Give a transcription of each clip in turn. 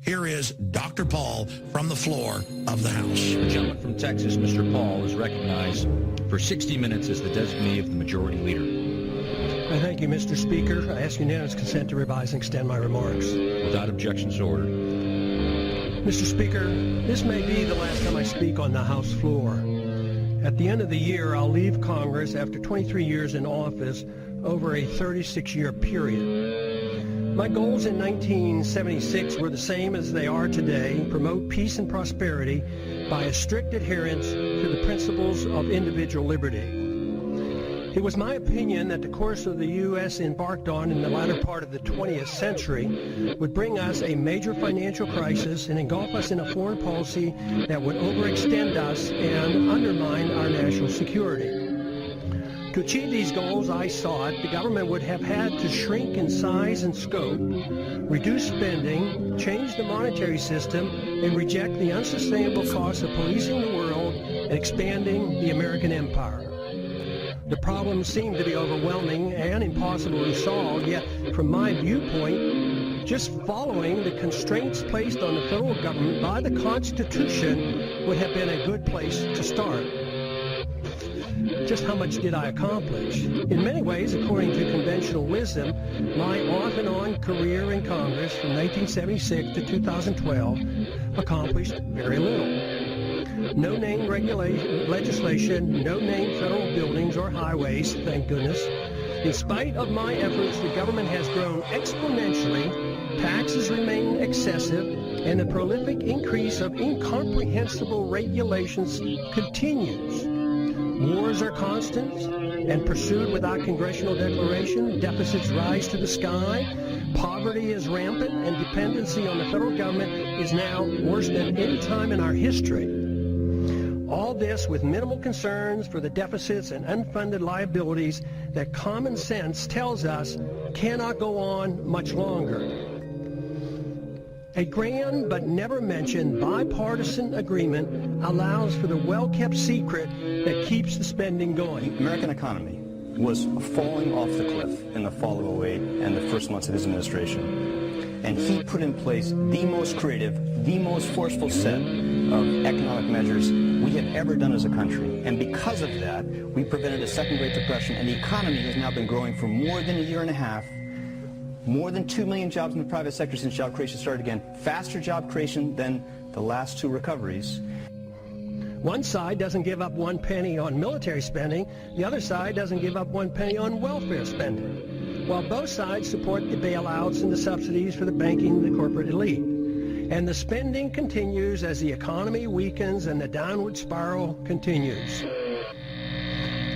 Here is Dr. Paul from the floor of the House. The gentleman from Texas, Mr. Paul, is recognized for 60 minutes as the designee of the Majority Leader. Thank you, Mr. Speaker. I ask unanimous consent to revise and extend my remarks. Without objection, so ordered. Mr. Speaker, this may be the last time I speak on the House floor. At the end of the year, I'll leave Congress after 23 years in office over a 36-year period. My goals in 1976 were the same as they are today: promote peace and prosperity by a strict adherence to the principles of individual liberty. It was my opinion that the course of the U.S. embarked on in the latter part of the 20th century would bring us a major financial crisis and engulf us in a foreign policy that would overextend us and undermine our national security. To achieve these goals, I sought, the government would have had to shrink in size and scope, reduce spending, change the monetary system, and reject the unsustainable costs of policing the world and expanding the American empire. The problems seem to be overwhelming and impossible to solve, yet from my viewpoint, just following the constraints placed on the federal government by the Constitution would have been a good place to start. Just how much did I accomplish? In many ways, according to conventional wisdom, my off and on career in Congress from 1976 to 2012 accomplished very little. No name legislation, no name federal buildings or highways, thank goodness. In spite of my efforts, the government has grown exponentially, taxes remain excessive, and the prolific increase of incomprehensible regulations continues. Wars are constant and pursued without congressional declaration. Deficits rise to the sky. Poverty is rampant, and dependency on the federal government is now worse than any time in our history. All this with minimal concerns for the deficits and unfunded liabilities that common sense tells us cannot go on much longer. A grand but never mentioned bipartisan agreement allows for the well-kept secret that keeps the spending going. The American economy was falling off the cliff in the fall of 2008 and the first months of his administration. And he put in place the most creative, the most forceful set of economic measures we have ever done as a country. And because of that, we prevented a second Great Depression, and the economy has now been growing for more than a year and a half. More than 2 million jobs in the private sector since job creation started again. Faster job creation than the last two recoveries. One side doesn't give up 1 penny on military spending. The other side doesn't give up 1 penny on welfare spending. While both sides support the bailouts and the subsidies for the banking and the corporate elite. And the spending continues as the economy weakens and the downward spiral continues.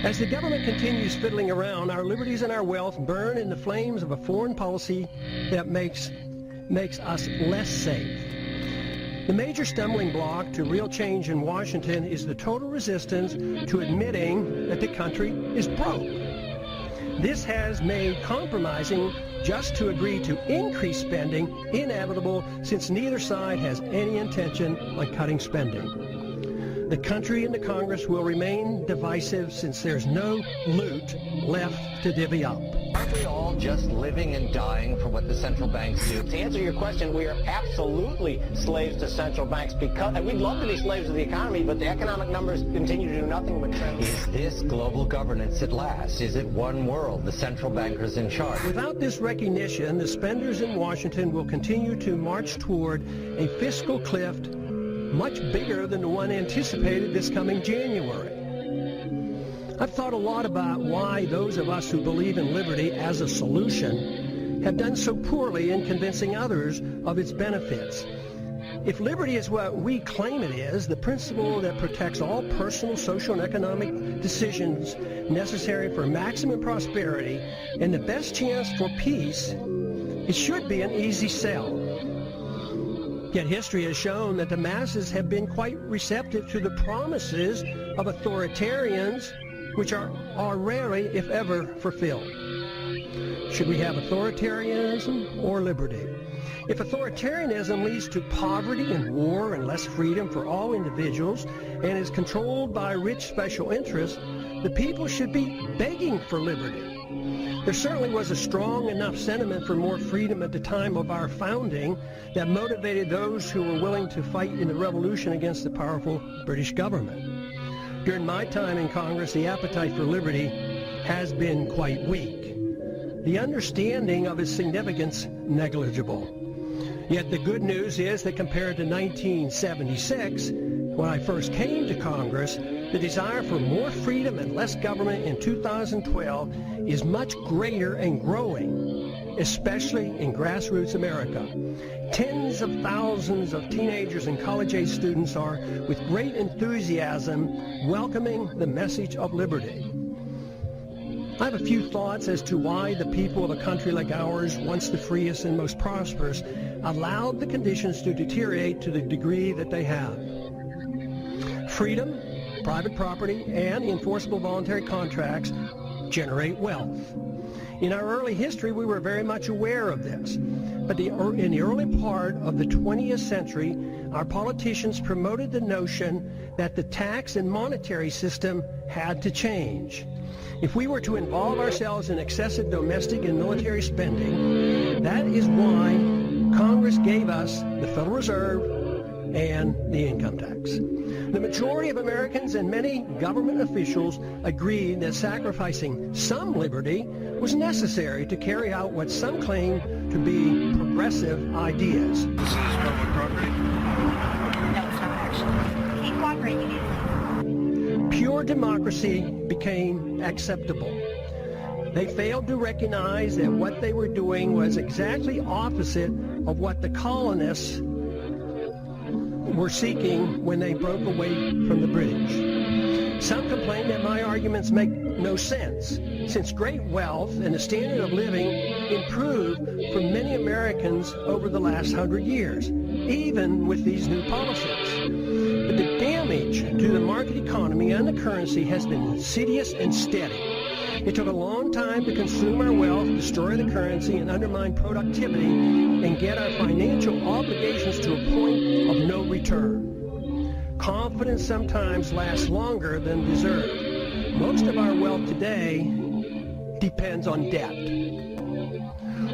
As the government continues fiddling around, our liberties and our wealth burn in the flames of a foreign policy that makes us less safe. The major stumbling block to real change in Washington is the total resistance to admitting that the country is broke. This has made compromising just to agree to increase spending inevitable, since neither side has any intention on cutting spending. The country and the Congress will remain divisive since there's no loot left to divvy up. Aren't we all just living and dying for what the central banks do? To answer your question, we are absolutely slaves to central banks, because we'd love to be slaves of the economy, but the economic numbers continue to do nothing but trend. Is this global governance at last? Is it one world, the central bankers in charge? Without this recognition, the spenders in Washington will continue to march toward a fiscal cliff much bigger than the one anticipated this coming January. I've thought a lot about why those of us who believe in liberty as a solution have done so poorly in convincing others of its benefits. If liberty is what we claim it is, the principle that protects all personal, social, and economic decisions necessary for maximum prosperity and the best chance for peace, it should be an easy sell. Yet history has shown that the masses have been quite receptive to the promises of authoritarians, which are rarely, if ever, fulfilled. Should we have authoritarianism or liberty? If authoritarianism leads to poverty and war and less freedom for all individuals and is controlled by rich special interests, the people should be begging for liberty. There certainly was a strong enough sentiment for more freedom at the time of our founding that motivated those who were willing to fight in the revolution against the powerful British government. During my time in Congress, the appetite for liberty has been quite weak. The understanding of its significance negligible. Yet the good news is that compared to 1976, when I first came to Congress, the desire for more freedom and less government in 2012 is much greater and growing, especially in grassroots America. Tens of thousands of teenagers and college-age students are, with great enthusiasm, welcoming the message of liberty. I have a few thoughts as to why the people of a country like ours, once the freest and most prosperous, allowed the conditions to deteriorate to the degree that they have. Freedom, private property, and enforceable voluntary contracts generate wealth. In our early history, we were very much aware of this. But in the early part of the 20th century, our politicians promoted the notion that the tax and monetary system had to change. If we were to involve ourselves in excessive domestic and military spending, that is why Congress gave us the Federal Reserve and the income tax. The majority of Americans and many government officials agreed that sacrificing some liberty was necessary to carry out what some claim to be progressive ideas. This is public property? No, it's not actually. Keep cooperating, you Pure democracy became acceptable. They failed to recognize that what they were doing was exactly opposite of what the colonists were seeking when they broke away from the British. Some complain that my arguments make no sense, since great wealth and the standard of living improved for many Americans over the last 100 years, even with these new policies. But the damage to the market economy and the currency has been insidious and steady. It took a long time to consume our wealth, destroy the currency, and undermine productivity, and get our financial obligations to a point of no return. Confidence sometimes lasts longer than deserved. Most of our wealth today depends on debt.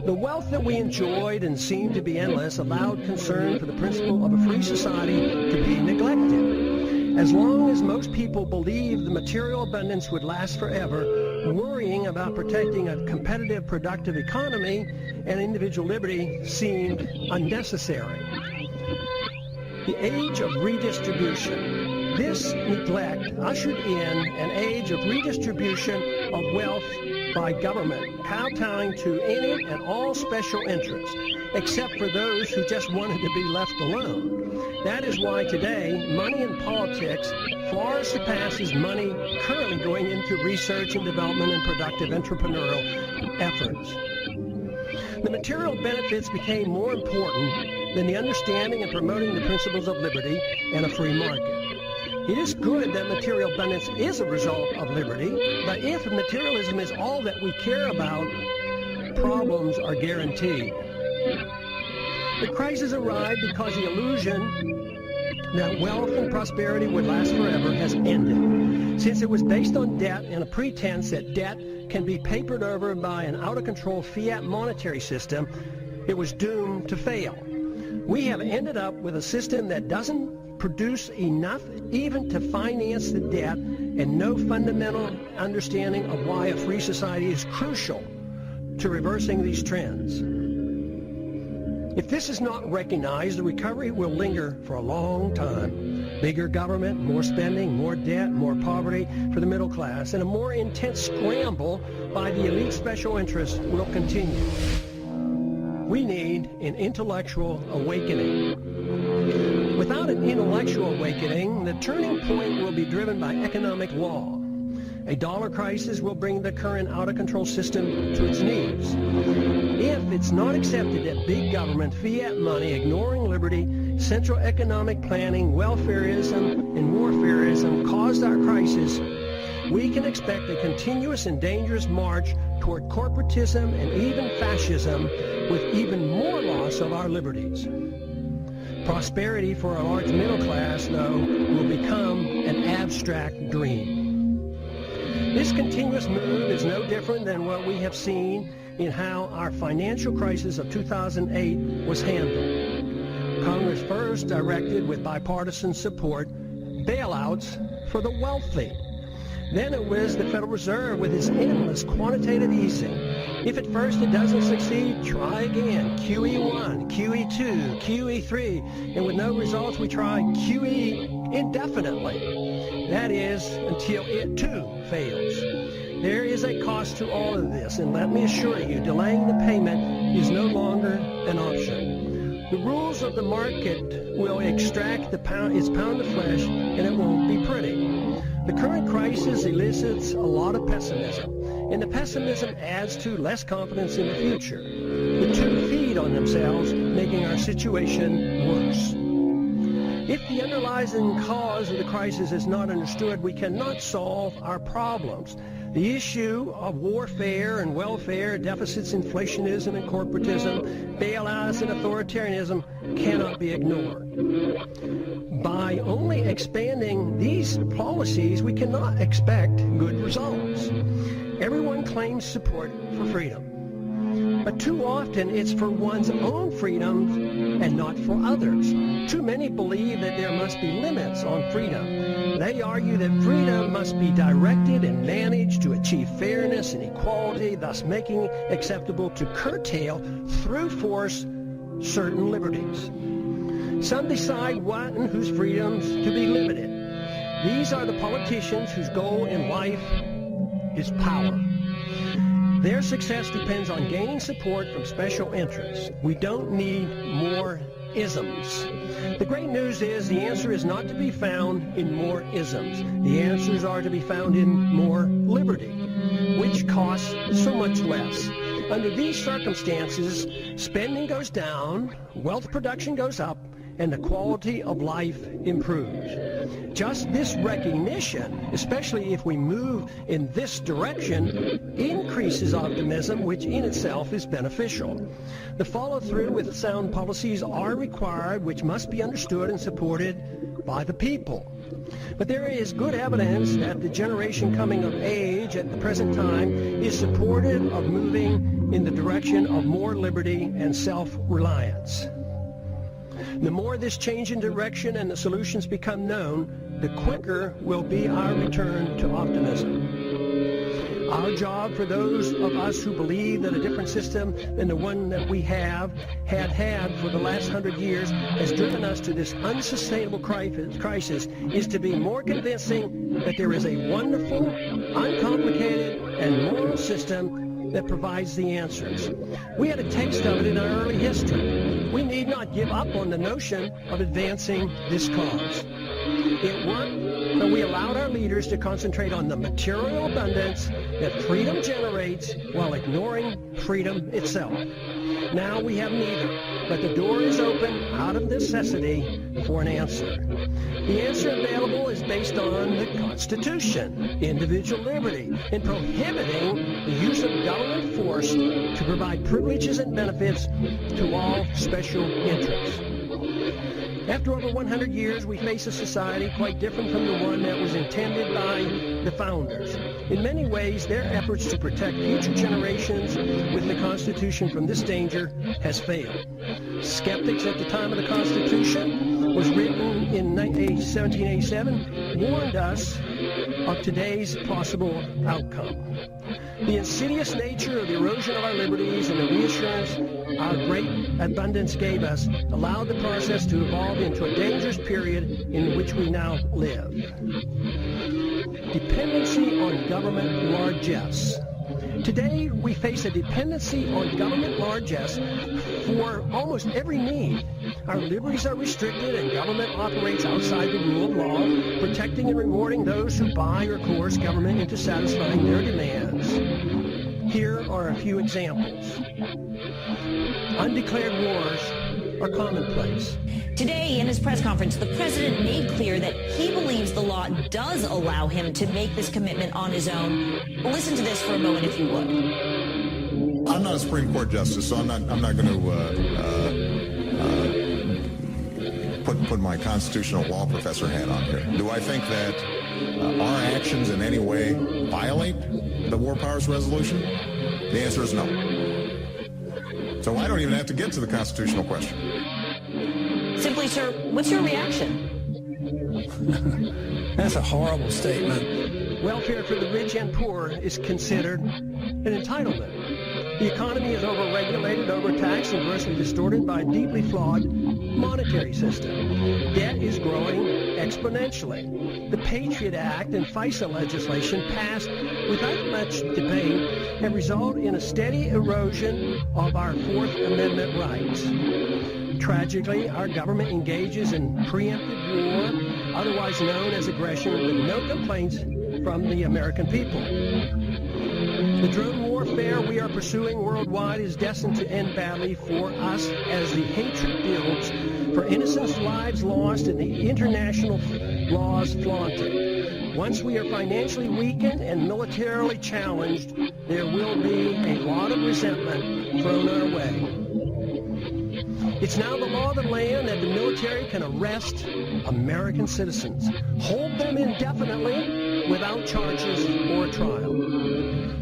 The wealth that we enjoyed and seemed to be endless allowed concern for the principle of a free society to be neglected. As long as most people believed the material abundance would last forever, worrying about protecting a competitive, productive economy and individual liberty seemed unnecessary. The age of redistribution. This neglect ushered in an age of redistribution of wealth by government, kowtowing to any and all special interests, except for those who just wanted to be left alone. That is why today, money in politics far surpasses money currently going into research and development and productive entrepreneurial efforts. The material benefits became more important than the understanding and promoting the principles of liberty and a free market. It is good that material abundance is a result of liberty, but if materialism is all that we care about, problems are guaranteed. The crisis arrived because the illusion that wealth and prosperity would last forever has ended, since it was based on debt and a pretense that debt can be papered over by an out-of-control fiat monetary system. It was doomed to fail. We have ended up with a system that doesn't produce enough even to finance the debt, and no fundamental understanding of why a free society is crucial to reversing these trends. If this is not recognized, the recovery will linger for a long time. Bigger government, more spending, more debt, more poverty for the middle class, and a more intense scramble by the elite special interests will continue. We need an intellectual awakening. Without an intellectual awakening, the turning point will be driven by economic law. A dollar crisis will bring the current out-of-control system to its knees. If it's not accepted that big government, fiat money, ignoring liberty, central economic planning, welfareism, and warfareism caused our crisis, we can expect a continuous and dangerous march toward corporatism and even fascism, with even more loss of our liberties. Prosperity for a large middle class, though, will become an abstract dream. This continuous move is no different than what we have seen in how our financial crisis of 2008 was handled. Congress first directed, with bipartisan support, bailouts for the wealthy. Then it was the Federal Reserve with its endless quantitative easing. If at first it doesn't succeed, try again. QE1, QE2, QE3, and with no results, we try QE indefinitely. That is, until it too fails. There is a cost to all of this, and let me assure you, delaying the payment is no longer an option. The rules of the market will extract its pound of flesh, and it won't be pretty. The current crisis elicits a lot of pessimism, and the pessimism adds to less confidence in the future. The two feed on themselves, making our situation worse. If the underlying cause of the crisis is not understood, we cannot solve our problems. The issue of warfare and welfare, deficits, inflationism and corporatism, bailouts and authoritarianism cannot be ignored. By only expanding these policies, we cannot expect good results. Everyone claims support for freedom, but too often it's for one's own freedom and not for others. Too many believe that there must be limits on freedom. They argue that freedom must be directed and managed to achieve fairness and equality, thus making it acceptable to curtail through force certain liberties. Some decide what and whose freedoms to be limited. These are the politicians whose goal in life is power. Their success depends on gaining support from special interests. We don't need more isms. The great news is the answer is not to be found in more isms. The answers are to be found in more liberty, which costs so much less. Under these circumstances, spending goes down, wealth production goes up, and the quality of life improves. Just this recognition, especially if we move in this direction, increases optimism, which in itself is beneficial. The follow-through with sound policies are required, which must be understood and supported by the people. But there is good evidence that the generation coming of age at the present time is supportive of moving in the direction of more liberty and self-reliance. The more this change in direction and the solutions become known, the quicker will be our return to optimism. Our job for those of us who believe that a different system than the one that we had for the last 100 years has driven us to this unsustainable crisis is to be more convincing that there is a wonderful, uncomplicated, and moral system that provides the answers. We had a taste of it in our early history. We need not give up on the notion of advancing this cause. It worked, but we allowed our leaders to concentrate on the material abundance that freedom generates while ignoring freedom itself. Now we have neither, but the door is open out of necessity for an answer. The answer available is based on the Constitution, individual liberty, and prohibiting the use of government force to provide privileges and benefits to all special interests. After over 100 years, we face a society quite different from the one that was intended by the founders. In many ways, their efforts to protect future generations with the Constitution from this danger has failed. Skeptics at the time of the Constitution was written in 1787 warned us of today's possible outcome. The insidious nature of the erosion of our liberties and the reassurance our great abundance gave us allowed the process to evolve into a dangerous period in which we now live. Dependency on government largesse. Today, we face a dependency on government largesse for almost every need. Our liberties are restricted and government operates outside the rule of law, protecting and rewarding those who buy or coerce government into satisfying their demands. Here are a few examples. Undeclared wars are commonplace. Today, in his press conference, the president made clear that he believes the law does allow him to make this commitment on his own. Listen to this for a moment, if you would. I'm not a Supreme Court justice, so I'm not going to put my constitutional law professor hat on here. Do I think that our actions in any way violate the War Powers Resolution? The answer is no. So I don't even have to get to the constitutional question. Simply, sir, what's your reaction? That's a horrible statement. Welfare for the rich and poor is considered an entitlement. The economy is overregulated, overtaxed, and grossly distorted by a deeply flawed monetary system. Debt is growing exponentially. The Patriot Act and FISA legislation passed without much debate have resulted in a steady erosion of our Fourth Amendment rights. Tragically, our government engages in preemptive war, otherwise known as aggression, with no complaints from the American people. The drone warfare we are pursuing worldwide is destined to end badly for us as the hatred builds for innocent lives lost and the international laws flaunted. Once we are financially weakened and militarily challenged, there will be a lot of resentment thrown our way. It's now the law of the land that the military can arrest American citizens, hold them indefinitely without charges or trial.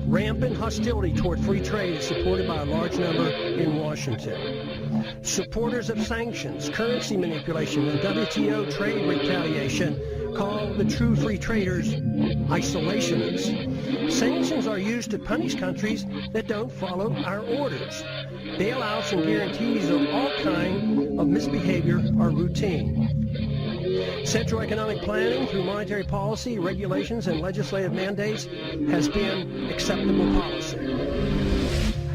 Rampant hostility toward free trade is supported by a large number in Washington. Supporters of sanctions, currency manipulation, and WTO trade retaliation call the true free traders isolationists. Sanctions are used to punish countries that don't follow our orders. Bailouts and guarantees of all kinds of misbehavior are routine. Central economic planning through monetary policy, regulations, and legislative mandates has been acceptable policy.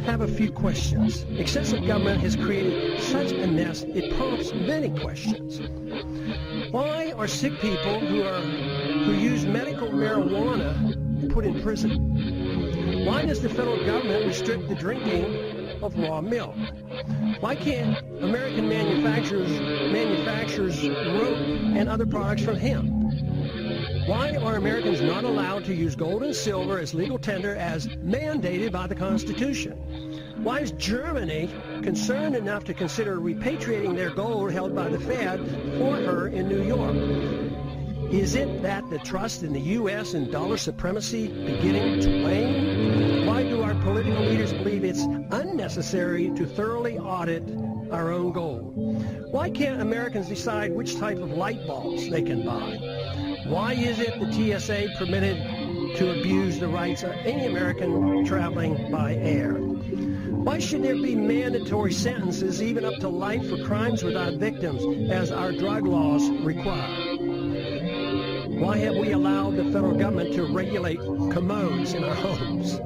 I have a few questions. Excessive government has created such a mess, it prompts many questions. Why are sick people who use medical marijuana put in prison? Why does the federal government restrict the drinking of raw milk? Why can't American manufacturers rope and other products from hemp? Why are Americans not allowed to use gold and silver as legal tender as mandated by the Constitution? Why is Germany concerned enough to consider repatriating their gold held by the Fed for her in New York? Is it that the trust in the U.S. and dollar supremacy beginning to wane? Why do our political leaders believe it's unnecessary to thoroughly audit our own gold? Why can't Americans decide which type of light bulbs they can buy? Why is it the TSA permitted to abuse the rights of any American traveling by air? Why should there be mandatory sentences even up to life for crimes without victims as our drug laws require? Why have we allowed the federal government to regulate commodes in our homes?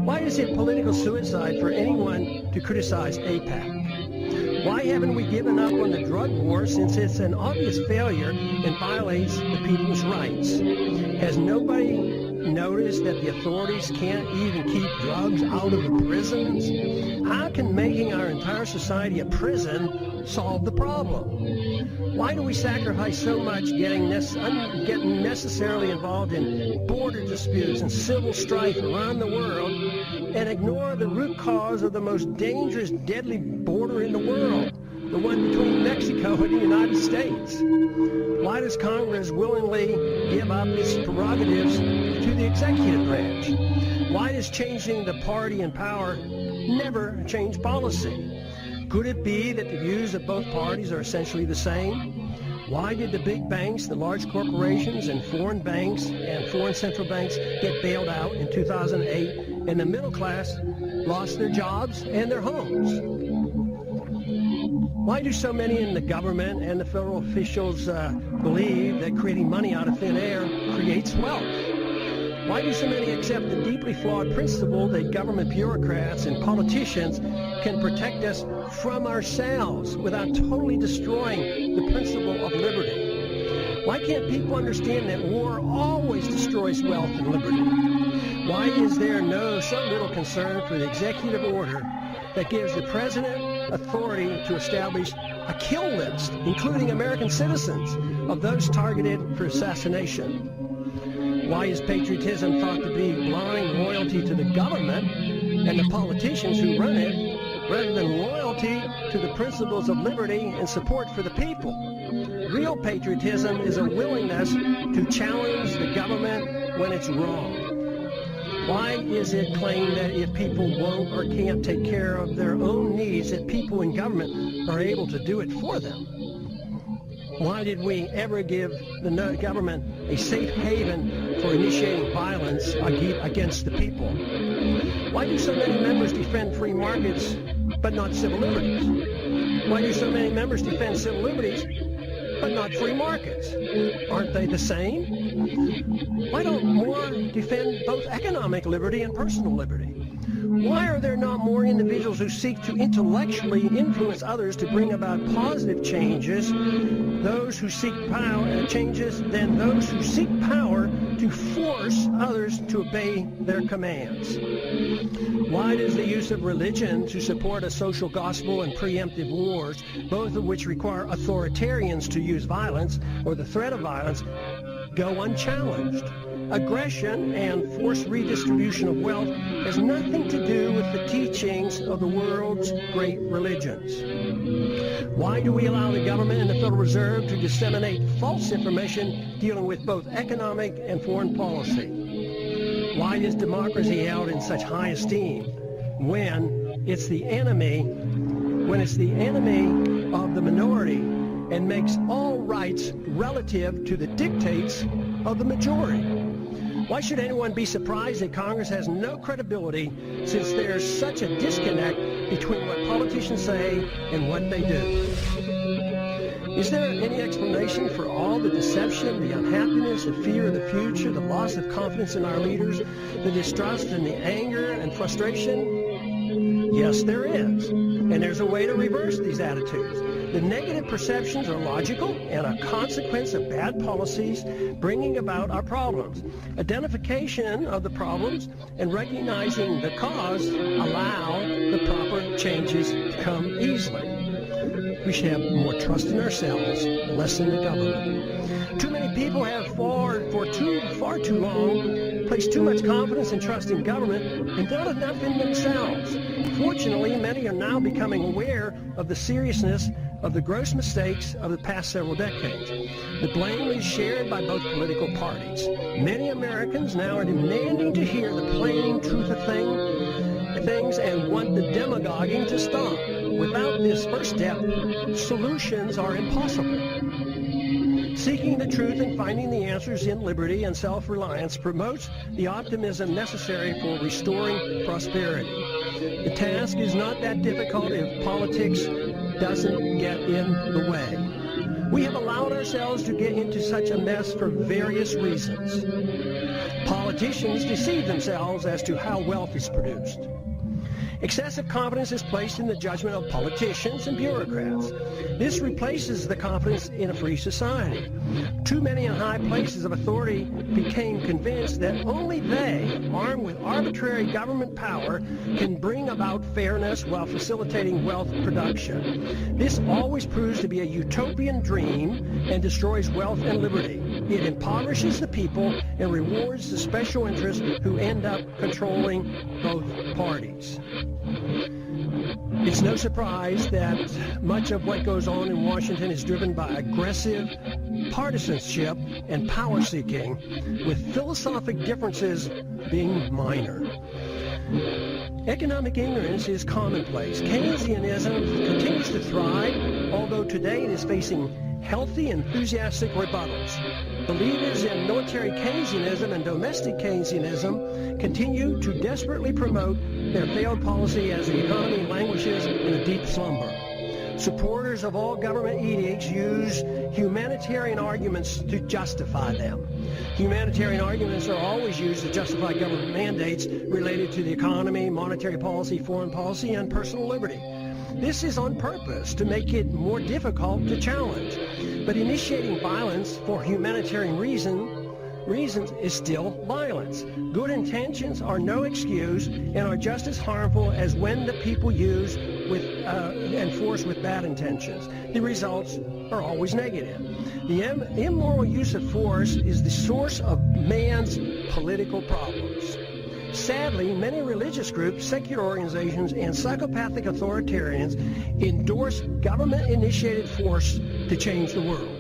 Why is it political suicide for anyone to criticize AIPAC? Why haven't we given up on the drug war since it's an obvious failure and violates the people's rights? Has nobody noticed that the authorities can't even keep drugs out of the prisons? How can making our entire society a prison solve the problem? Why do we sacrifice so much getting necessarily involved in border disputes and civil strife around the world and ignore the root cause of the most dangerous, deadly border in the world, the one between Mexico and the United States? Why does Congress willingly give up its prerogatives to the executive branch? Why does changing the party in power never change policy? Could it be that the views of both parties are essentially the same? Why did the big banks, the large corporations, and foreign banks and foreign central banks get bailed out in 2008, and the middle class lost their jobs and their homes? Why do so many in the government and the federal officials believe that creating money out of thin air creates wealth? Why do so many accept the deeply flawed principle that government bureaucrats and politicians can protect us from ourselves without totally destroying the principle of liberty? Why can't people understand that war always destroys wealth and liberty? Why is there so little concern for the executive order that gives the president authority to establish a kill list, including American citizens, of those targeted for assassination? Why is patriotism thought to be blind loyalty to the government and the politicians who run it, rather than loyalty to the principles of liberty and support for the people. Real patriotism is a willingness to challenge the government when it's wrong. Why is it claimed that if people won't or can't take care of their own needs, that people in government are able to do it for them? Why did we ever give the government a safe haven for initiating violence against the people? Why do so many members defend free markets but not civil liberties? Why do so many members defend civil liberties but not free markets? Aren't they the same? Why don't more defend both economic liberty and personal liberty? Why are there not more individuals who seek to intellectually influence others to bring about positive changes, those who seek power changes, than those who seek power to force others to obey their commands? Why does the use of religion to support a social gospel and preemptive wars, both of which require authoritarians to use violence or the threat of violence, go unchallenged? Aggression and forced redistribution of wealth has nothing to do with the teachings of the world's great religions. Why do we allow the government and the Federal Reserve to disseminate false information dealing with both economic and foreign policy? Why is democracy held in such high esteem when it's the enemy of the minority and makes all rights relative to the dictates of the majority? Why should anyone be surprised that Congress has no credibility since there's such a disconnect between what politicians say and what they do? Is there any explanation for all the deception, the unhappiness, the fear of the future, the loss of confidence in our leaders, the distrust and the anger and frustration? Yes, there is. And there's a way to reverse these attitudes. The negative perceptions are logical and a consequence of bad policies bringing about our problems. Identification of the problems and recognizing the cause allow the proper changes to come easily. We should have more trust in ourselves, less in the government. Too many people have far too long placed too much confidence and trust in government and not enough in themselves. Fortunately, many are now becoming aware of the seriousness of the gross mistakes of the past several decades. The blame is shared by both political parties. Many Americans now are demanding to hear the plain truth of things and want the demagoguing to stop. Without this first step, solutions are impossible. Seeking the truth and finding the answers in liberty and self-reliance promotes the optimism necessary for restoring prosperity. The task is not that difficult if politics doesn't get in the way. We have allowed ourselves to get into such a mess for various reasons. Politicians deceive themselves as to how wealth is produced. Excessive confidence is placed in the judgment of politicians and bureaucrats. This replaces the confidence in a free society. Too many in high places of authority became convinced that only they, armed with arbitrary government power, can bring about fairness while facilitating wealth production. This always proves to be a utopian dream and destroys wealth and liberty. It impoverishes the people and rewards the special interests who end up controlling both parties. It's no surprise that much of what goes on in Washington is driven by aggressive partisanship and power seeking, with philosophic differences being minor. Economic ignorance is commonplace. Keynesianism continues to thrive, although today it is facing healthy, enthusiastic rebuttals. Believers in military Keynesianism and domestic Keynesianism continue to desperately promote their failed policy as the economy languishes in a deep slumber. Supporters of all government edicts use humanitarian arguments to justify them. Humanitarian arguments are always used to justify government mandates related to the economy, monetary policy, foreign policy, and personal liberty. This is on purpose to make it more difficult to challenge. But initiating violence for humanitarian reasons is still violence. Good intentions are no excuse and are just as harmful as when the people use and force with bad intentions. The results are always negative. The immoral use of force is the source of man's political problems. Sadly, many religious groups, secular organizations, and psychopathic authoritarians endorse government-initiated force to change the world.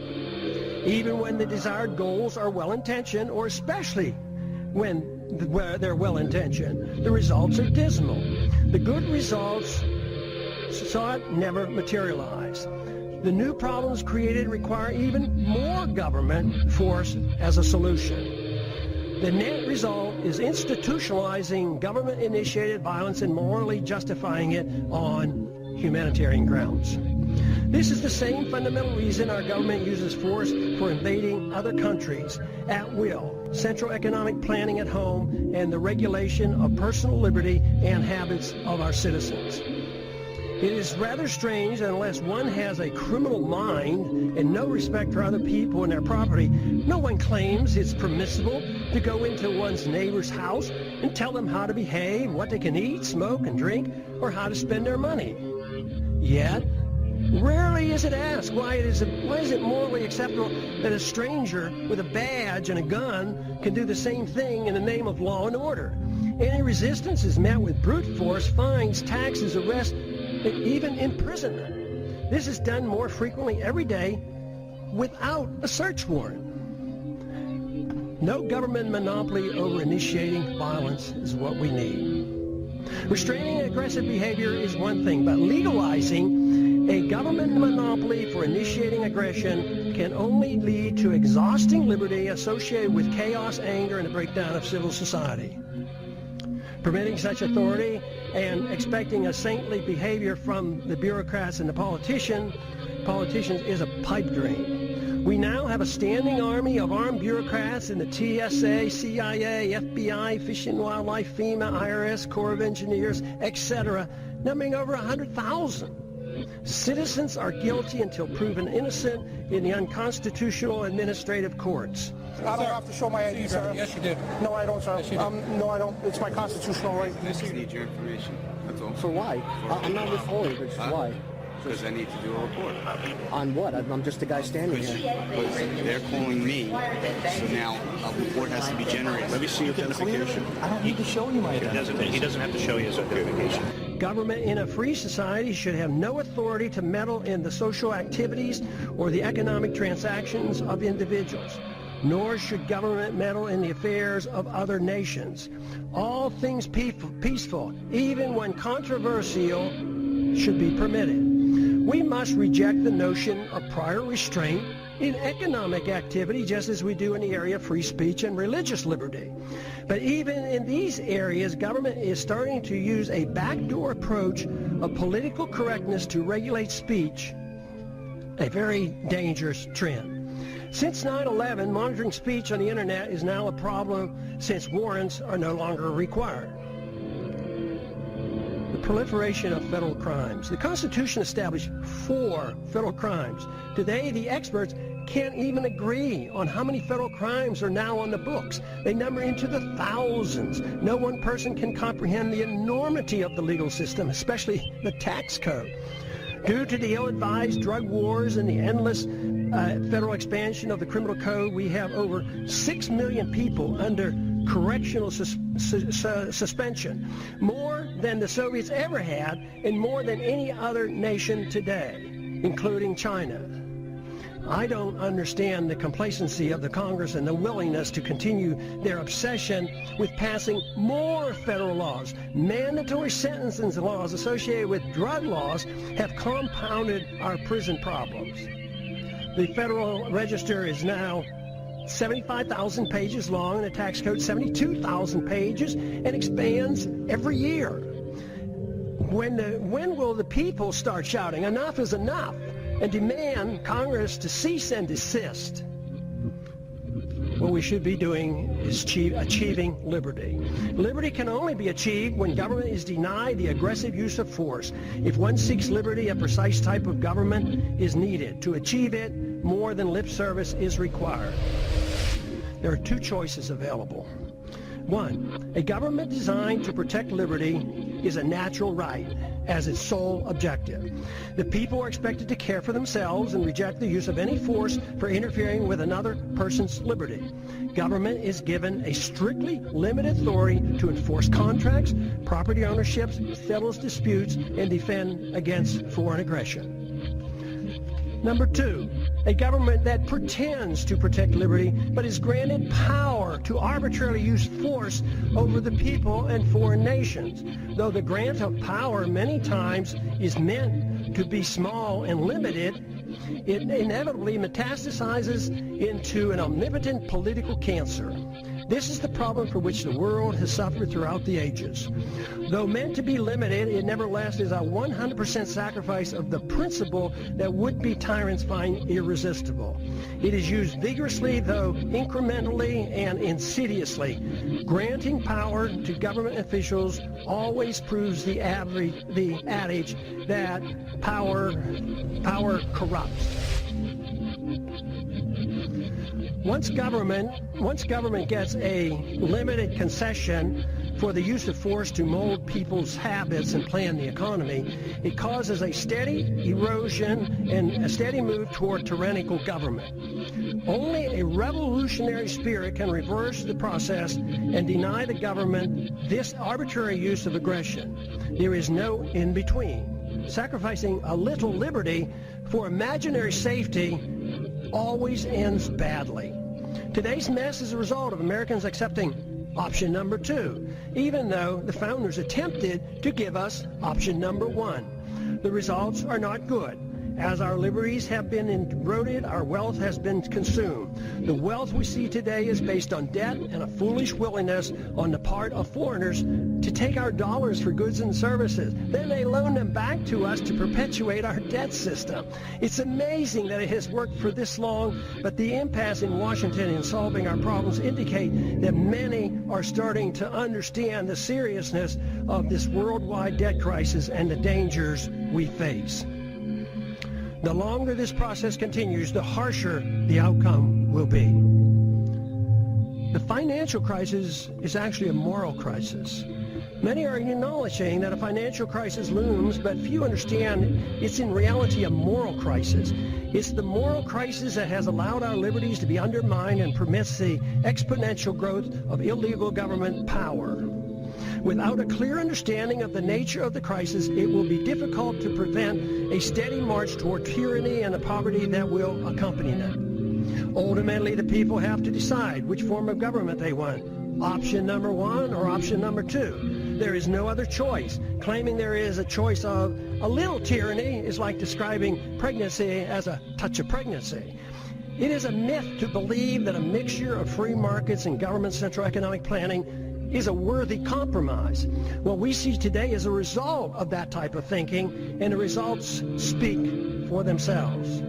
Even when the desired goals are well-intentioned, or especially when they're well-intentioned, the results are dismal. The good results sought never materialize. The new problems created require even more government force as a solution. The net result is institutionalizing government-initiated violence and morally justifying it on humanitarian grounds. This is the same fundamental reason our government uses force for invading other countries at will, central economic planning at home, and the regulation of personal liberty and habits of our citizens. It is rather strange that unless one has a criminal mind and no respect for other people and their property, no one claims it's permissible to go into one's neighbor's house and tell them how to behave, what they can eat, smoke, and drink, or how to spend their money. Yet, rarely is it asked why is it morally acceptable that a stranger with a badge and a gun can do the same thing in the name of law and order. Any resistance is met with brute force, fines, taxes, arrests, and even imprisonment. This is done more frequently every day without a search warrant. No government monopoly over initiating violence is what we need. Restraining aggressive behavior is one thing, but legalizing a government monopoly for initiating aggression can only lead to exhausting liberty associated with chaos, anger, and a breakdown of civil society. Permitting such authority and expecting a saintly behavior from the bureaucrats and the politicians is a pipe dream. We now have a standing army of armed bureaucrats in the TSA, CIA, FBI, Fish and Wildlife, FEMA, IRS, Corps of Engineers, etc., numbering over 100,000. Citizens are guilty until proven innocent in the unconstitutional administrative courts. I don't have to show my ID, sir. Yes, you do. No, I don't, sir. Yes, you do. No, I don't. It's my constitutional right. I just need your information. That's all. For why? I'm not withholding, but why? Because I need to do a report. On what? I'm just a guy standing here. Because they're calling me, so now a report has to be generated. Let me see your identification. I don't need to show you my identification. He doesn't have to show you his identification. Government in a free society should have no authority to meddle in the social activities or the economic transactions of individuals, nor should government meddle in the affairs of other nations. All things peaceful, even when controversial, should be permitted. We must reject the notion of prior restraint in economic activity, just as we do in the area of free speech and religious liberty. But even in these areas, government is starting to use a backdoor approach of political correctness to regulate speech, a very dangerous trend. Since 9/11, monitoring speech on the internet is now a problem since warrants are no longer required. The proliferation of federal crimes. The Constitution established 4 federal crimes. Today, the experts can't even agree on how many federal crimes are now on the books. They number into the thousands. No one person can comprehend the enormity of the legal system, especially the tax code. Due to the ill-advised drug wars and the endless federal expansion of the criminal code, we have over 6 million people under correctional suspension, more than the Soviets ever had and more than any other nation today, including China. I don't understand the complacency of the Congress and the willingness to continue their obsession with passing more federal laws. Mandatory sentencing laws associated with drug laws have compounded our prison problems. The Federal Register is now 75,000 pages long, and the tax code 72,000 pages, and expands every year. When will the people start shouting, enough is enough, and demand Congress to cease and desist? What we should be doing is achieving liberty. Liberty can only be achieved when government is denied the aggressive use of force. If one seeks liberty, a precise type of government is needed. To achieve it, more than lip service is required. There are 2 choices available. 1, a government designed to protect liberty is a natural right as its sole objective. The people are expected to care for themselves and reject the use of any force for interfering with another person's liberty. Government is given a strictly limited authority to enforce contracts, property ownerships, settle disputes, and defend against foreign aggression. Number 2, a government that pretends to protect liberty but is granted power to arbitrarily use force over the people and foreign nations. Though the grant of power many times is meant to be small and limited, it inevitably metastasizes into an omnipotent political cancer. This is the problem for which the world has suffered throughout the ages. Though meant to be limited, it nevertheless is a 100% sacrifice of the principle that would-be tyrants find irresistible. It is used vigorously, though incrementally and insidiously. Granting power to government officials always proves the adage that power corrupts. Once government gets a limited concession for the use of force to mold people's habits and plan the economy, it causes a steady erosion and a steady move toward tyrannical government. Only a revolutionary spirit can reverse the process and deny the government this arbitrary use of aggression. There is no in-between. Sacrificing a little liberty for imaginary safety always ends badly. Today's mess is a result of Americans accepting option number 2, even though the founders attempted to give us option number 1. The results are not good. As our liberties have been eroded, our wealth has been consumed. The wealth we see today is based on debt and a foolish willingness on the part of foreigners to take our dollars for goods and services. Then they loan them back to us to perpetuate our debt system. It's amazing that it has worked for this long, but the impasse in Washington in solving our problems indicate that many are starting to understand the seriousness of this worldwide debt crisis and the dangers we face. The longer this process continues, the harsher the outcome will be. The financial crisis is actually a moral crisis. Many are acknowledging that a financial crisis looms, but few understand it's in reality a moral crisis. It's the moral crisis that has allowed our liberties to be undermined and permits the exponential growth of illegal government power. Without a clear understanding of the nature of the crisis, it will be difficult to prevent a steady march toward tyranny and the poverty that will accompany it. Ultimately, the people have to decide which form of government they want, option number 1 or option number 2. There is no other choice. Claiming there is a choice of a little tyranny is like describing pregnancy as a touch of pregnancy. It is a myth to believe that a mixture of free markets and government central economic planning is a worthy compromise. What we see today is a result of that type of thinking, and the results speak for themselves.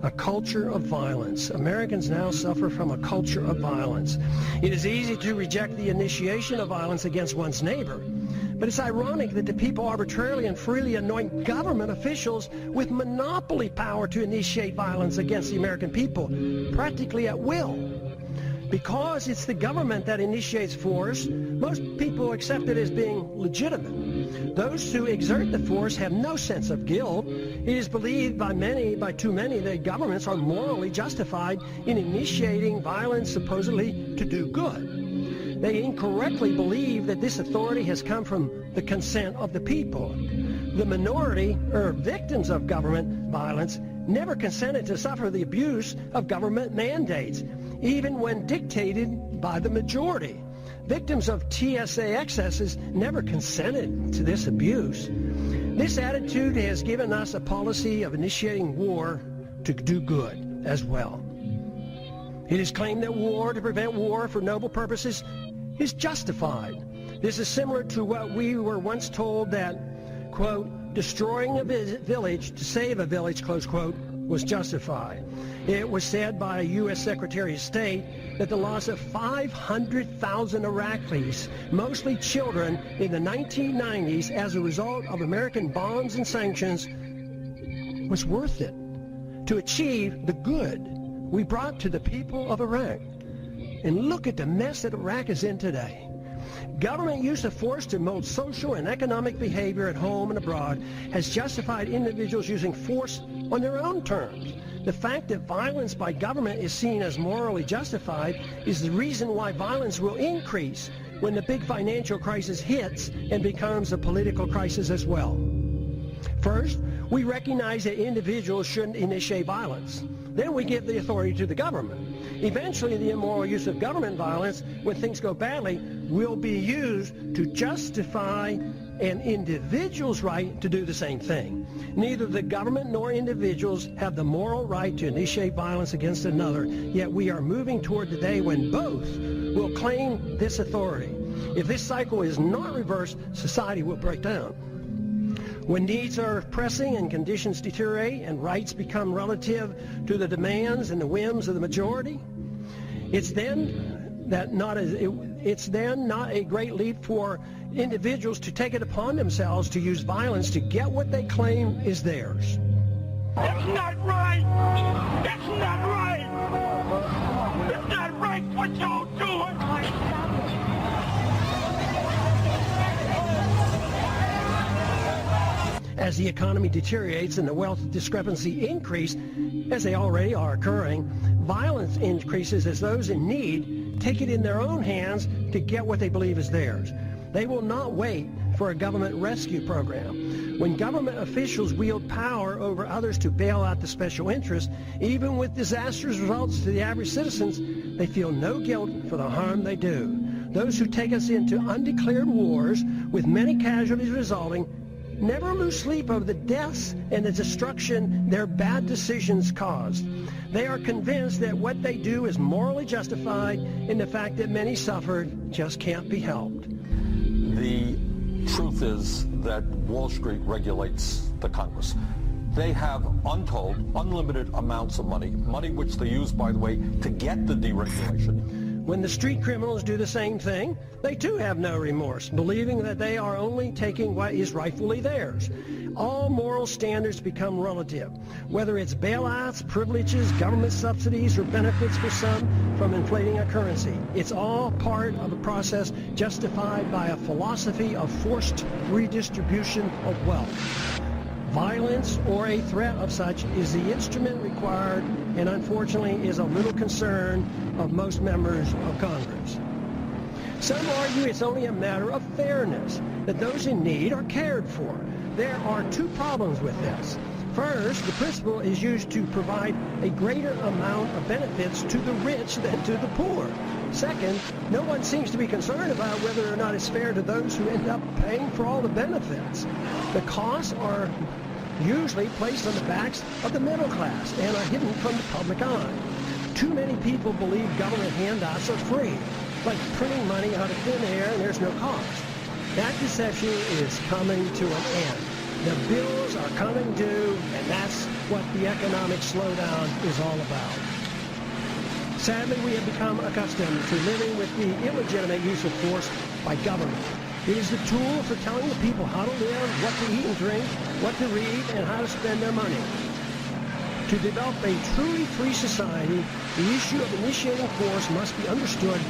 A culture of violence. Americans now suffer from a culture of violence. It is easy to reject the initiation of violence against one's neighbor, but it's ironic that the people arbitrarily and freely anoint government officials with monopoly power to initiate violence against the American people, practically at will. Because it's the government that initiates force, most people accept it as being legitimate. Those who exert the force have no sense of guilt. It is believed by too many, that governments are morally justified in initiating violence supposedly to do good. They incorrectly believe that this authority has come from the consent of the people. The minority, or victims of government violence, never consented to suffer the abuse of government mandates, even when dictated by the majority. Victims of TSA excesses never consented to this abuse. This attitude has given us a policy of initiating war to do good as well. It is claimed that war to prevent war for noble purposes is justified. This is similar to what we were once told that, quote, destroying a village to save a village, close quote, was justified. It was said by a U.S. Secretary of State that the loss of 500,000 Iraqis, mostly children, in the 1990s as a result of American bombs and sanctions was worth it to achieve the good we brought to the people of Iraq. And look at the mess that Iraq is in today. Government use of force to mold social and economic behavior at home and abroad has justified individuals using force on their own terms. The fact that violence by government is seen as morally justified is the reason why violence will increase when the big financial crisis hits and becomes a political crisis as well. First, we recognize that individuals shouldn't initiate violence. Then we give the authority to the government. Eventually, the immoral use of government violence, when things go badly, will be used to justify an individual's right to do the same thing. Neither the government nor individuals have the moral right to initiate violence against another, yet we are moving toward the day when both will claim this authority. If this cycle is not reversed, society will break down. When needs are pressing and conditions deteriorate and rights become relative to the demands and the whims of the majority, it's then not a great leap for individuals to take it upon themselves to use violence to get what they claim is theirs. That's not right! That's not right! It's not right what y'all doing! As the economy deteriorates and the wealth discrepancy increase, as they already are occurring, violence increases as those in need take it in their own hands to get what they believe is theirs. They will not wait for a government rescue program. When government officials wield power over others to bail out the special interests, even with disastrous results to the average citizens, they feel no guilt for the harm they do. Those who take us into undeclared wars with many casualties resulting never lose sleep over the deaths and the destruction their bad decisions caused. They are convinced that what they do is morally justified, and the fact that many suffered just can't be helped. The truth is that Wall Street regulates the Congress. They have untold, unlimited amounts of money which they use, by the way, to get the deregulation. When the street criminals do the same thing, they too have no remorse, believing that they are only taking what is rightfully theirs. All moral standards become relative, whether it's bailouts, privileges, government subsidies, or benefits for some from inflating a currency. It's all part of a process justified by a philosophy of forced redistribution of wealth. Violence or a threat of such is the instrument required and unfortunately is a little concern of most members of Congress. Some argue it's only a matter of fairness, that those in need are cared for. There are two problems with this. First, the principle is used to provide a greater amount of benefits to the rich than to the poor. Second, no one seems to be concerned about whether or not it's fair to those who end up paying for all the benefits. The costs are usually placed on the backs of the middle class and are hidden from the public eye. Too many people believe government handouts are free, like printing money out of thin air and there's no cost. That deception is coming to an end. The bills are coming due, and that's what the economic slowdown is all about. Sadly, we have become accustomed to living with the illegitimate use of force by government. It is the tool for telling the people how to live, what to eat and drink, what to read, and how to spend their money. To develop a truly free society, the issue of initiating force must be understood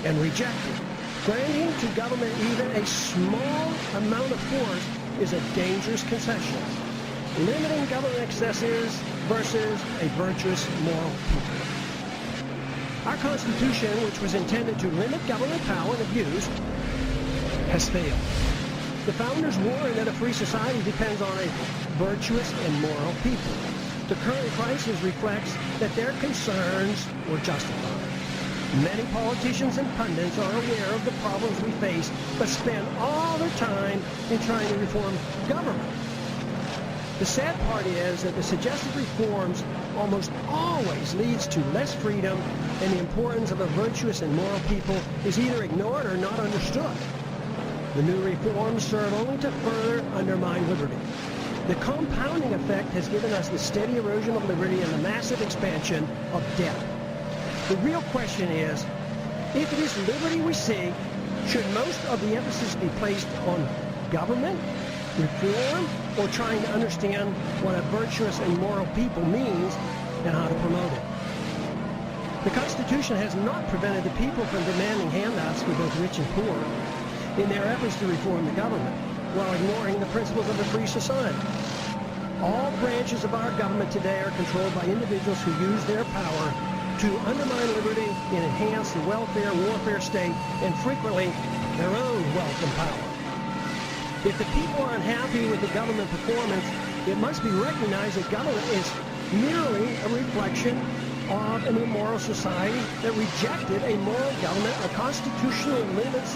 and rejected. Granting to government even a small amount of force is a dangerous concession. Limiting government excesses versus a virtuous moral people. Our Constitution, which was intended to limit government power and abuse, has failed. The founders warned that a free society depends on a virtuous and moral people. The current crisis reflects that their concerns were justified. Many politicians and pundits are aware of the problems we face, but spend all their time in trying to reform government. The sad part is that the suggested reforms almost always leads to less freedom, and the importance of a virtuous and moral people is either ignored or not understood. The new reforms serve only to further undermine liberty. The compounding effect has given us the steady erosion of liberty and the massive expansion of debt. The real question is, if it is liberty we seek, should most of the emphasis be placed on government, reform, or trying to understand what a virtuous and moral people means and how to promote it? The Constitution has not prevented the people from demanding handouts for both rich and poor in their efforts to reform the government, while ignoring the principles of a free society. All branches of our government today are controlled by individuals who use their power to undermine liberty and enhance the welfare warfare state, and frequently their own wealth and power. If the people are unhappy with the government performance, it must be recognized that government is merely a reflection of an immoral society that rejected a moral government, a constitutional limits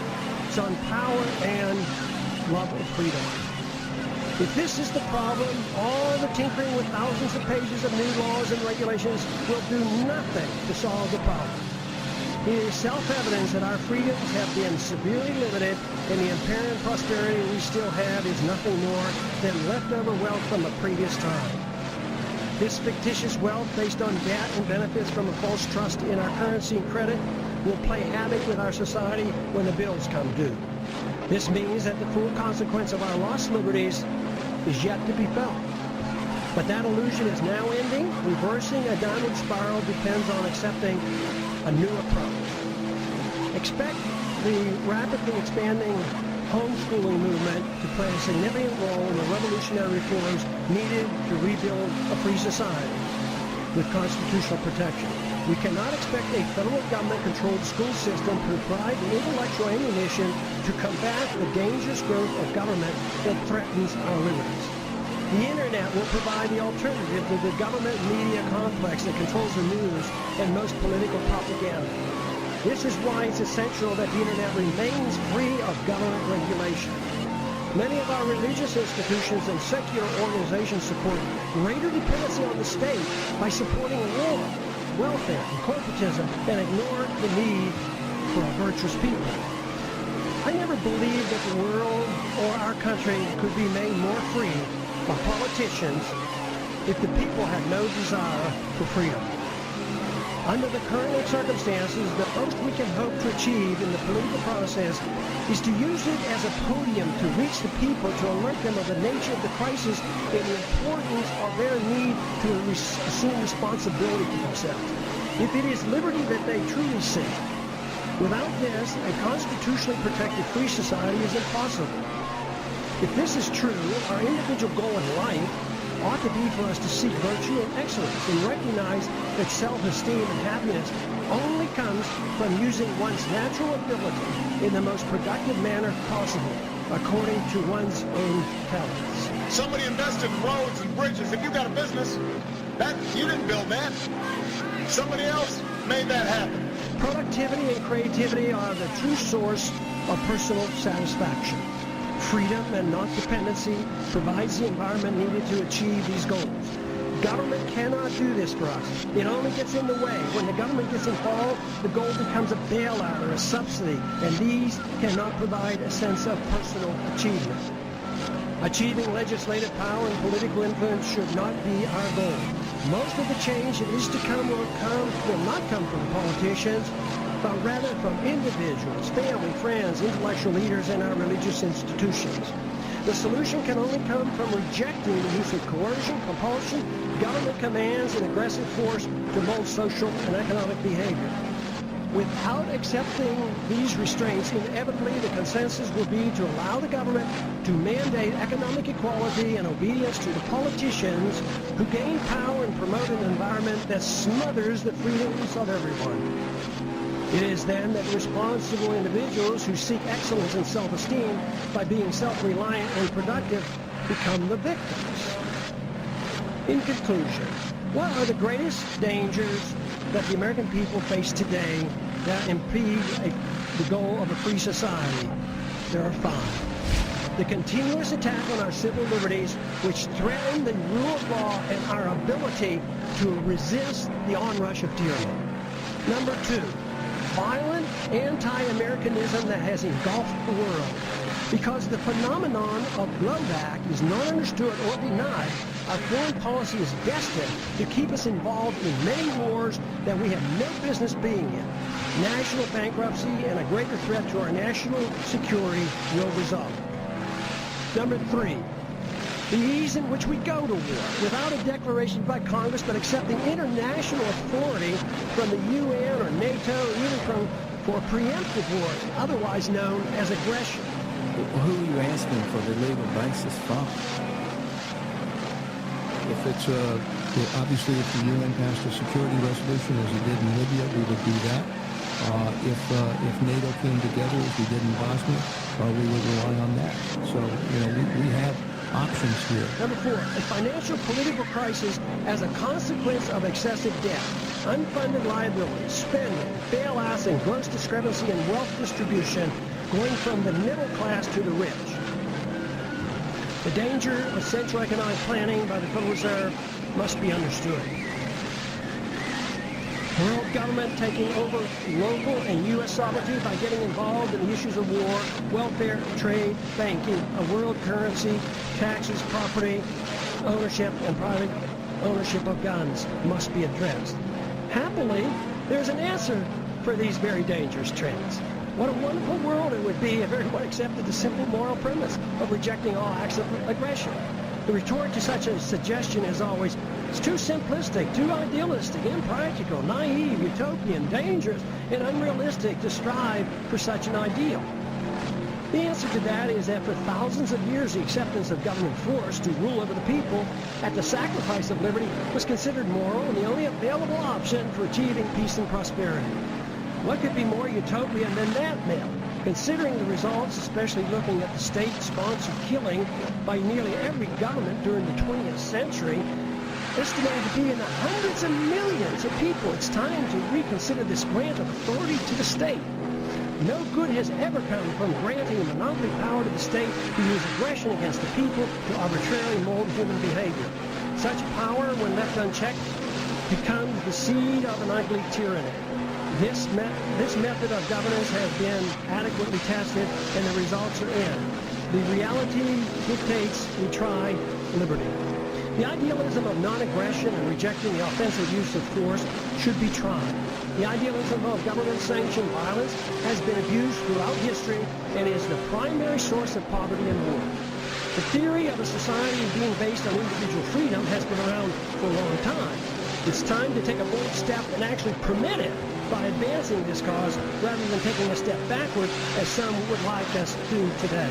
on power and love of freedom. If this is the problem, all the tinkering with thousands of pages of new laws and regulations will do nothing to solve the problem. It is self-evident that our freedoms have been severely limited, and the apparent prosperity we still have is nothing more than leftover wealth from a previous time. This fictitious wealth based on debt and benefits from a false trust in our currency and credit will play havoc with our society when the bills come due. This means that the full consequence of our lost liberties is yet to be felt. But that illusion is now ending. Reversing a downward spiral depends on accepting a new approach. Expect the rapidly expanding homeschooling movement to play a significant role in the revolutionary reforms needed to rebuild a free society with constitutional protection. We cannot expect a federal government-controlled school system to provide the intellectual ammunition to combat the dangerous growth of government that threatens our liberties. The internet will provide the alternative to the government media complex that controls the news and most political propaganda. This is why it's essential that the internet remains free of government regulation. Many of our religious institutions and secular organizations support greater dependency on the state by supporting war, welfare, and corporatism, and ignore the need for a virtuous people. I never believed that the world or our country could be made more free by politicians if the people had no desire for freedom. Under the current circumstances, the most we can hope to achieve in the political process is to use it as a podium to reach the people, to alert them of the nature of the crisis and the importance of their need to assume responsibility for themselves. If it is liberty that they truly seek, without this, a constitutionally protected free society is impossible. If this is true, our individual goal in life ought to be for us to seek virtue and excellence and recognize that self-esteem and happiness only comes from using one's natural ability in the most productive manner possible, according to one's own talents. Somebody invested in roads and bridges. If you got a business, you didn't build that. Somebody else made that happen. Productivity and creativity are the true source of personal satisfaction. Freedom and non-dependency provides the environment needed to achieve these goals. Government cannot do this for us. It only gets in the way. When the government gets involved, the goal becomes a bailout or a subsidy, and these cannot provide a sense of personal achievement. Achieving legislative power and political influence should not be our goal. Most of the change that is to come will not come from politicians, but rather from individuals, family, friends, intellectual leaders, and our religious institutions. The solution can only come from rejecting the use of coercion, compulsion, government commands, and aggressive force to mold social and economic behavior. Without accepting these restraints, inevitably the consensus will be to allow the government to mandate economic equality and obedience to the politicians who gain power and promote an environment that smothers the freedoms of everyone. It is then that responsible individuals who seek excellence and self-esteem by being self-reliant and productive become the victims. In conclusion, what are the greatest dangers that the American people face today that impede the goal of a free society? There are 5. The continuous attack on our civil liberties, which threaten the rule of law and our ability to resist the onrush of tyranny. Number 2, violent anti-Americanism that has engulfed the world. Because the phenomenon of blowback is not understood or denied, our foreign policy is destined to keep us involved in many wars that we have no business being in. National bankruptcy and a greater threat to our national security will result. Number 3, The ease in which we go to war, without a declaration by Congress, but accepting international authority from the UN or NATO, even for preemptive wars, otherwise known as aggression. Who are you asking for the legal basis from? If it's obviously if the UN passed a security resolution as it did in Libya, we would do that. If NATO came together as we did in Bosnia, we would rely on that. So, we have options here. Number 4, a financial political crisis as a consequence of excessive debt, unfunded liabilities, spending, bailouts, and gross discrepancy in wealth distribution going from the middle class to the rich. The danger of central economic planning by the Federal Reserve must be understood. World government taking over local and U.S. sovereignty by getting involved in the issues of war, welfare, trade, banking, a world currency, taxes, property, ownership, and private ownership of guns must be addressed. Happily, there's an answer for these very dangerous trends. What a wonderful world it would be if everyone accepted the simple moral premise of rejecting all acts of aggression. The retort to such a suggestion is always, it's too simplistic, too idealistic, impractical, naive, utopian, dangerous, and unrealistic to strive for such an ideal. The answer to that is that for thousands of years, the acceptance of government force to rule over the people at the sacrifice of liberty was considered moral and the only available option for achieving peace and prosperity. What could be more utopian than that, Mel? Considering the results, especially looking at the state-sponsored killing by nearly every government during the 20th century, estimated to be in the hundreds of millions of people, it's time to reconsider this grant of authority to the state. No good has ever come from granting monopoly power to the state to use aggression against the people to arbitrarily mold human behavior. Such power, when left unchecked, becomes the seed of an ugly tyranny. This method of governance has been adequately tested, and the results are in. The reality dictates we try liberty. The idealism of non-aggression and rejecting the offensive use of force should be tried. The idealism of government-sanctioned violence has been abused throughout history and is the primary source of poverty and war. The theory of a society being based on individual freedom has been around for a long time. It's time to take a bold step and actually permit it by advancing this cause rather than taking a step backward as some would like us to do today.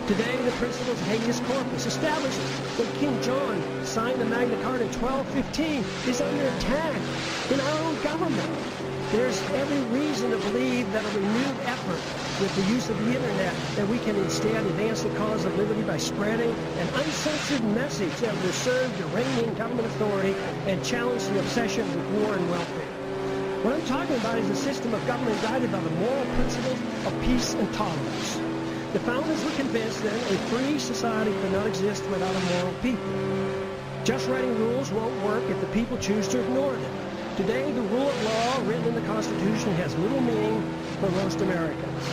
Today, the principles of habeas corpus, established when King John signed the Magna Carta in 1215, is under attack in our own government. There's every reason to believe that a renewed effort with the use of the internet, that we can instead advance the cause of liberty by spreading an uncensored message that will serve the reigning government authority and challenge the obsession with war and welfare. What I'm talking about is a system of government guided by the moral principles of peace and tolerance. The founders were convinced that a free society could not exist without a moral people. Just writing rules won't work if the people choose to ignore them. Today, the rule of law written in the Constitution has little meaning for most Americans,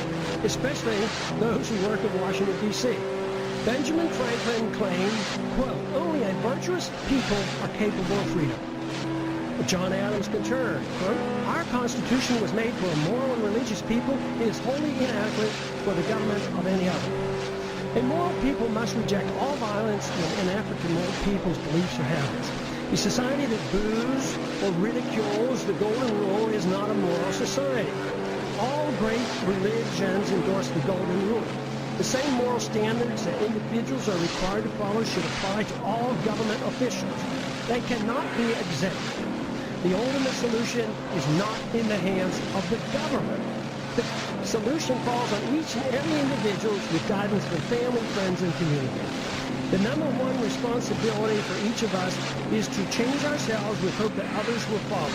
especially those who work in Washington, D.C. Benjamin Franklin claimed, quote, only a virtuous people are capable of freedom. John Adams concurred, quote, our Constitution was made for a moral and religious people. It is wholly inadequate for the government of any other. A moral people must reject all violence in an effort to mold people's beliefs or habits. A society that boos or ridicules the golden rule is not a moral society. All great religions endorse the golden rule. The same moral standards that individuals are required to follow should apply to all government officials. They cannot be exempt. The ultimate solution is not in the hands of the government. The solution falls on each and every individual with guidance from family, friends, and community. The number one responsibility for each of us is to change ourselves with hope that others will follow.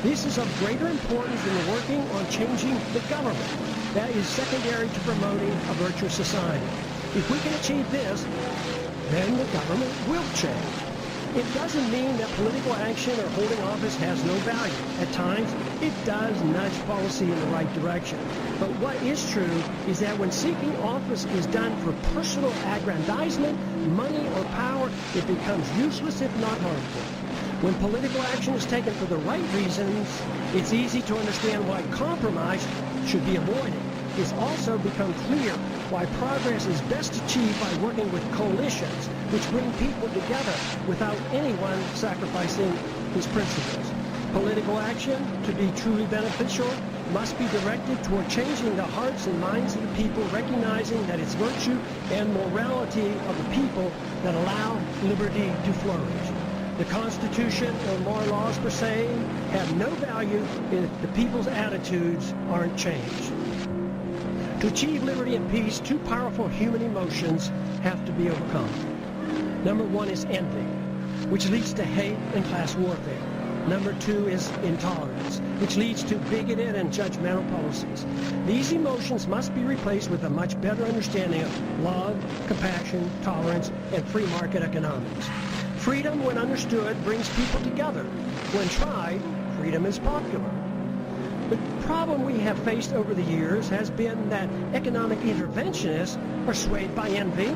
This is of greater importance than working on changing the government. That is secondary to promoting a virtuous society. If we can achieve this, then the government will change. It doesn't mean that political action or holding office has no value. At times, it does nudge policy in the right direction. But what is true is that when seeking office is done for personal aggrandizement, money, or power, it becomes useless if not harmful. When political action is taken for the right reasons, it's easy to understand why compromise should be avoided. it's also become clear why progress is best achieved by working with coalitions, which bring people together without anyone sacrificing his principles. Political action, to be truly beneficial, must be directed toward changing the hearts and minds of the people, recognizing that it's virtue and morality of the people that allow liberty to flourish. The Constitution or more laws per se have no value if the people's attitudes aren't changed. To achieve liberty and peace, two powerful human emotions have to be overcome. Number one is envy, which leads to hate and class warfare. Number two is intolerance, which leads to bigoted and judgmental policies. These emotions must be replaced with a much better understanding of love, compassion, tolerance, and free market economics. Freedom, when understood, brings people together. When tried, freedom is popular. The problem we have faced over the years has been that economic interventionists are swayed by envy,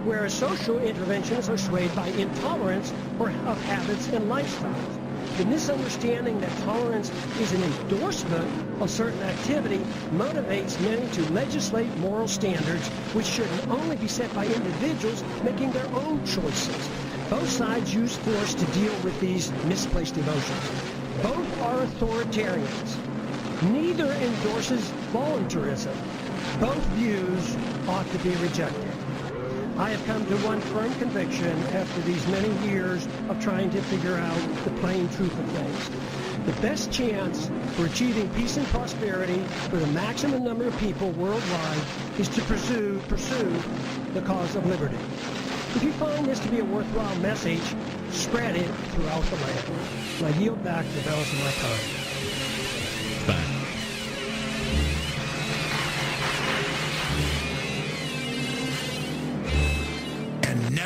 whereas social interventionists are swayed by intolerance of habits and lifestyles. The misunderstanding that tolerance is an endorsement of certain activity motivates many to legislate moral standards which should only be set by individuals making their own choices. Both sides use force to deal with these misplaced emotions. Both are authoritarians. Neither endorses voluntarism. Both views ought to be rejected. I have come to one firm conviction after these many years of trying to figure out the plain truth of things. The best chance for achieving peace and prosperity for the maximum number of people worldwide is to pursue the cause of liberty. If you find this to be a worthwhile message, spread it throughout the land. And I yield back the balance of my time.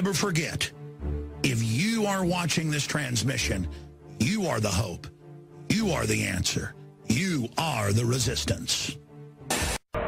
Never forget, if you are watching this transmission, you are the hope. You are the answer. You are the resistance.